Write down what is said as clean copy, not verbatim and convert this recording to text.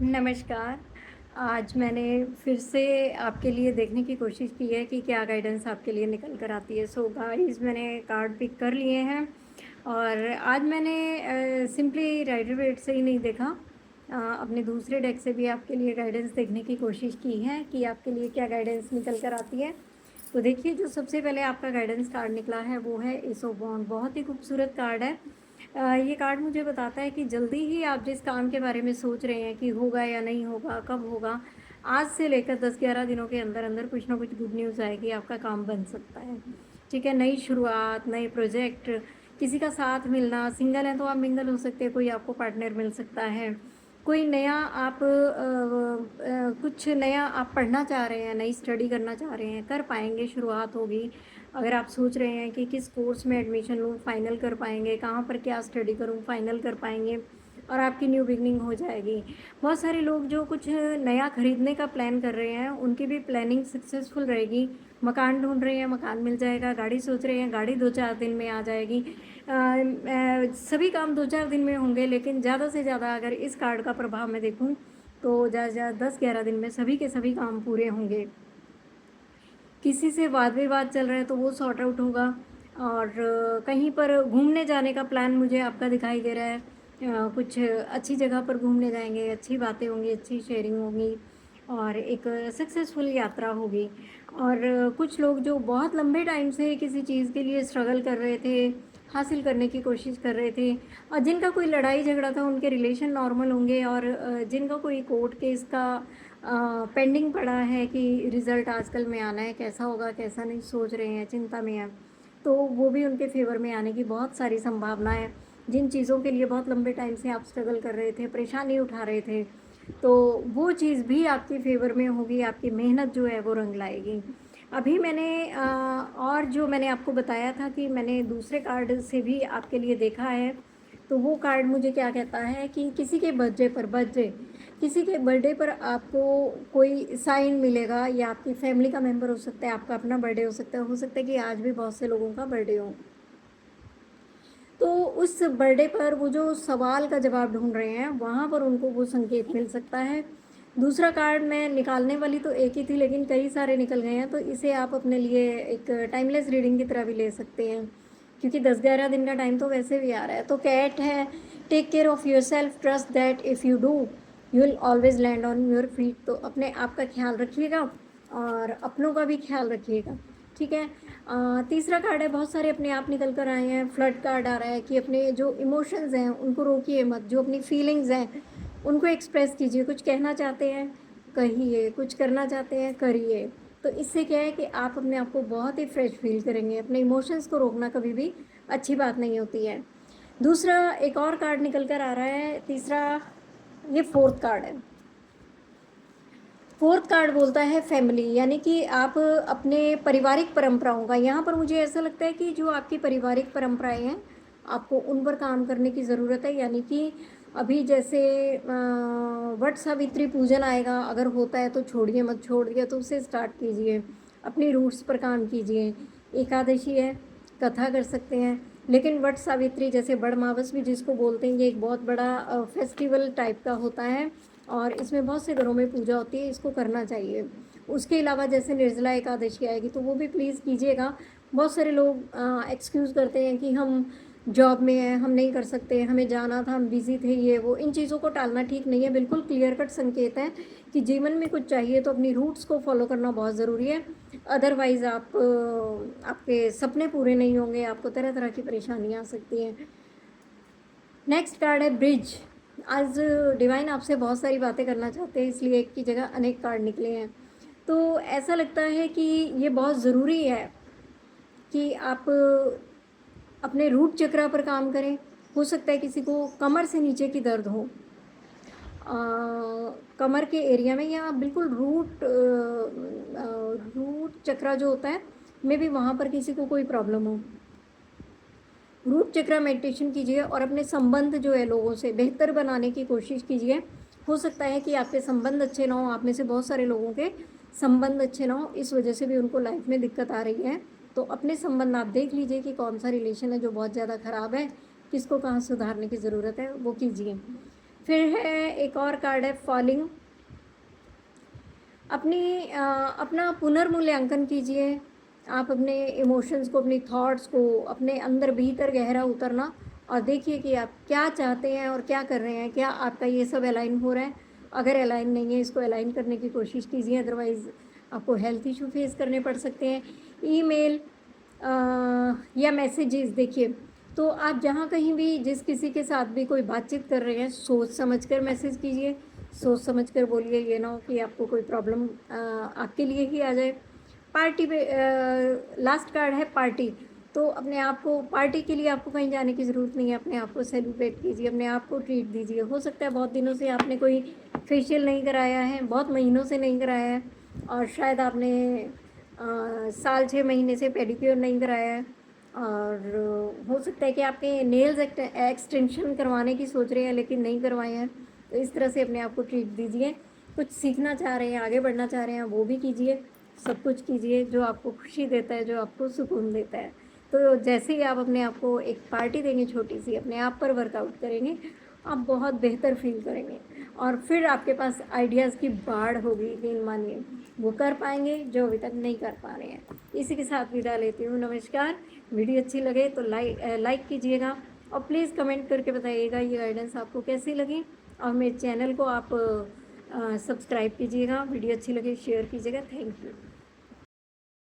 नमस्कार। आज मैंने फिर से आपके लिए देखने की कोशिश की है कि क्या गाइडेंस आपके लिए निकल कर आती है। सो गाइस मैंने कार्ड पिक कर लिए हैं और आज मैंने सिंपली राइडर वेट से ही नहीं देखा, अपने दूसरे डेक से भी आपके लिए गाइडेंस देखने की कोशिश की है कि आपके लिए क्या गाइडेंस निकल कर आती है। तो देखिए, जो सबसे पहले आपका गाइडेंस कार्ड निकला है वो है एस ऑफ वॉन्ड। बहुत ही खूबसूरत कार्ड है। ये कार्ड मुझे बताता है कि जल्दी ही आप जिस काम के बारे में सोच रहे हैं कि होगा या नहीं होगा, कब होगा, आज से लेकर 10-11 दिनों के अंदर अंदर कुछ ना कुछ गुड न्यूज़ आएगी, आपका काम बन सकता है। ठीक है, नई शुरुआत, नए प्रोजेक्ट, किसी का साथ मिलना, सिंगल हैं तो आप मिंगल हो सकते हैं, कोई आपको पार्टनर मिल सकता है। कोई नया आप कुछ नया आप पढ़ना चाह रहे हैं, नई स्टडी करना चाह रहे हैं, कर पाएँगे, शुरुआत होगी। अगर आप सोच रहे हैं कि किस कोर्स में एडमिशन लूँ, फाइनल कर पाएँगे, कहाँ पर क्या स्टडी करूँ, फाइनल कर पाएँगे और आपकी न्यू बिगनिंग हो जाएगी। बहुत सारे लोग जो कुछ नया खरीदने का प्लान कर रहे हैं, उनकी भी प्लानिंग सक्सेसफुल रहेगी। मकान ढूँढ रहे हैं, मकान मिल जाएगा। गाड़ी सोच रहे हैं, गाड़ी 2-4 दिन में आ जाएगी। सभी काम 2-4 दिन में होंगे, लेकिन ज़्यादा से ज़्यादा अगर इस कार्ड का प्रभाव मैं देखूँ, तो ज़्यादा से ज़्यादा 10-11 दिन में सभी के सभी काम पूरे होंगे। किसी से वाद-विवाद चल रहा है तो वो सॉर्ट आउट होगा और कहीं पर घूमने जाने का प्लान मुझे आपका दिखाई दे रहा है। कुछ अच्छी जगह पर घूमने जाएँगे, अच्छी बातें होंगी, अच्छी शेयरिंग होगी और एक सक्सेसफुल यात्रा होगी। और कुछ लोग जो बहुत लंबे टाइम से किसी चीज़ के लिए स्ट्रगल कर रहे थे, हासिल करने की कोशिश कर रहे थे और जिनका कोई लड़ाई झगड़ा था, उनके रिलेशन नॉर्मल होंगे और जिनका कोई कोर्ट केस का पेंडिंग पड़ा है कि रिज़ल्ट आजकल में आना है, कैसा होगा, कैसा नहीं, सोच रहे हैं, चिंता में हैं, तो वो भी उनके फ़ेवर में आने की बहुत सारी संभावना है। जिन चीज़ों के लिए बहुत लंबे टाइम से आप स्ट्रगल कर रहे थे, परेशानी उठा रहे थे, तो वो चीज़ भी आपके फ़ेवर में होगी, आपकी मेहनत जो है वो रंग लाएगी। अभी मैंने और जो मैंने आपको बताया था कि मैंने दूसरे कार्ड से भी आपके लिए देखा है, तो वो कार्ड मुझे क्या कहता है कि किसी के किसी के बर्थडे पर आपको कोई साइन मिलेगा या आपकी फैमिली का मेंबर हो सकता है, आपका अपना बर्थडे हो सकता है कि आज भी बहुत से लोगों का बर्थडे हो। तो उस बर्थडे पर वो जो सवाल का जवाब ढूँढ रहे हैं, वहाँ पर उनको वो संकेत मिल सकता है। दूसरा कार्ड मैं निकालने वाली तो एक ही थी, लेकिन कई सारे निकल गए हैं, तो इसे आप अपने लिए एक टाइमलेस रीडिंग की तरह भी ले सकते हैं, क्योंकि 10-11 दिन का टाइम तो वैसे भी आ रहा है। तो कैट है, take care of yourself, trust that if you do, you will always land on your feet. तो अपने आप का ख्याल रखिएगा और अपनों का भी ख्याल रखिएगा, ठीक है? तीसरा कार्ड है, बहुत सारे अपने आप निकल कर आए हैं। फ्लड कार्ड आ रहा है कि अपने जो इमोशंस हैं उनको रोकिए मत, जो अपनी फीलिंग्स हैं उनको एक्सप्रेस कीजिए। कुछ कहना चाहते हैं कहिए, कुछ करना चाहते हैं करिए। तो इससे क्या है कि आप अपने आप को बहुत ही फ्रेश फील करेंगे। अपने इमोशंस को रोकना कभी भी अच्छी बात नहीं होती है। दूसरा एक और कार्ड निकल कर आ रहा है, तीसरा, ये फोर्थ कार्ड है। फोर्थ कार्ड बोलता है फैमिली, यानी कि आप अपने पारिवारिक परंपराओं का, यहाँ पर मुझे ऐसा लगता है कि जो आपकी पारिवारिक परंपराएं हैं, आपको उन पर काम करने की ज़रूरत है। यानी कि अभी जैसे वट सावित्री पूजन आएगा, अगर होता है तो छोड़िए मत, छोड़ दिया तो उसे स्टार्ट कीजिए, अपनी रूट्स पर काम कीजिए। एकादशी है, कथा कर सकते हैं, लेकिन वट सावित्री जैसे बड़मावस भी जिसको बोलते हैं, ये एक बहुत बड़ा फेस्टिवल टाइप का होता है और इसमें बहुत से घरों में पूजा होती है, इसको करना चाहिए। उसके अलावा जैसे निर्जला एकादशी आएगी तो वो भी प्लीज़ कीजिएगा। बहुत सारे लोग एक्सक्यूज़ करते हैं कि हम जॉब में हैं, हम नहीं कर सकते, हमें जाना था, हम बिज़ी थे, ये वो। इन चीज़ों को टालना ठीक नहीं है। बिल्कुल क्लियर कट संकेत हैं कि जीवन में कुछ चाहिए तो अपनी रूट्स को फॉलो करना बहुत ज़रूरी है। अदरवाइज़ आपके सपने पूरे नहीं होंगे, आपको तरह तरह की परेशानियाँ आ सकती हैं। नेक्स्ट कार्ड है ब्रिज। आज डिवाइन आपसे बहुत सारी बातें करना चाहते हैं, इसलिए एक की जगह अनेक कार्ड निकले हैं। तो ऐसा लगता है कि ये बहुत ज़रूरी है कि आप अपने रूट चक्रा पर काम करें। हो सकता है किसी को कमर से नीचे की दर्द हो, कमर के एरिया में, या बिल्कुल रूट चक्रा जो होता है, मे बी वहाँ पर किसी को कोई प्रॉब्लम हो। रूट चक्र मेडिटेशन कीजिए और अपने संबंध जो है लोगों से बेहतर बनाने की कोशिश कीजिए। हो सकता है कि आपके संबंध अच्छे ना हो, आप में से बहुत सारे लोगों के संबंध अच्छे ना हो, इस वजह से भी उनको लाइफ में दिक्कत आ रही है। तो अपने संबंध आप देख लीजिए कि कौन सा रिलेशन है जो बहुत ज़्यादा ख़राब है, किसको कहाँ सुधारने की ज़रूरत है, वो कीजिए। फिर है एक और कार्ड है फॉलिंग। अपना पुनर्मूल्यांकन कीजिए। आप अपने इमोशंस को, अपनी थॉट्स को, अपने अंदर भीतर गहरा उतरना और देखिए कि आप क्या चाहते हैं और क्या कर रहे हैं। क्या आपका ये सब अलाइन हो रहा है? अगर अलाइन नहीं है, इसको अलाइन करने की कोशिश कीजिए, अदरवाइज़ आपको हेल्थ इशू फेस करने पड़ सकते हैं। ईमेल या मैसेजेस देखिए, तो आप जहाँ कहीं भी जिस किसी के साथ भी कोई बातचीत कर रहे हैं, सोच समझ कर मैसेज कीजिए, सोच समझ कर बोलिए। ये ना हो कि आपको कोई प्रॉब्लम आपके लिए ही आ जाए। पार्टी पे लास्ट कार्ड है पार्टी। तो अपने आप को, पार्टी के लिए आपको कहीं जाने की ज़रूरत नहीं है। अपने आप को सेलिब्रेट कीजिए, अपने आप को ट्रीट दीजिए। हो सकता है बहुत दिनों से आपने कोई फेशियल नहीं कराया है, बहुत महीनों से नहीं कराया है, और शायद आपने साल 6 महीने से पेडिक्योर नहीं कराया है, और हो सकता है कि आपके नेल्स एक्सटेंशन करवाने की सोच रहे हैं लेकिन नहीं करवाए हैं। तो इस तरह से अपने आप को ट्रीट दीजिए। कुछ सीखना चाह रहे हैं, आगे बढ़ना चाह रहे हैं, वो भी कीजिए। सब कुछ कीजिए जो आपको खुशी देता है, जो आपको सुकून देता है। तो जैसे ही आप अपने आप को एक पार्टी देंगे छोटी सी, अपने आप पर वर्कआउट करेंगे, आप बहुत बेहतर फील करेंगे, और फिर आपके पास आइडियाज़ की बाढ़ होगी। यकीन मानिए वो कर पाएंगे जो अभी तक नहीं कर पा रहे हैं। इसी के साथ विदा लेती हूँ। नमस्कार। वीडियो अच्छी लगे तो लाइक कीजिएगा, और प्लीज़ कमेंट करके बताइएगा ये गाइडेंस आपको कैसी लगी, और मेरे चैनल को आप सब्सक्राइब कीजिएगा। वीडियो अच्छी लगे शेयर कीजिएगा। Thank you.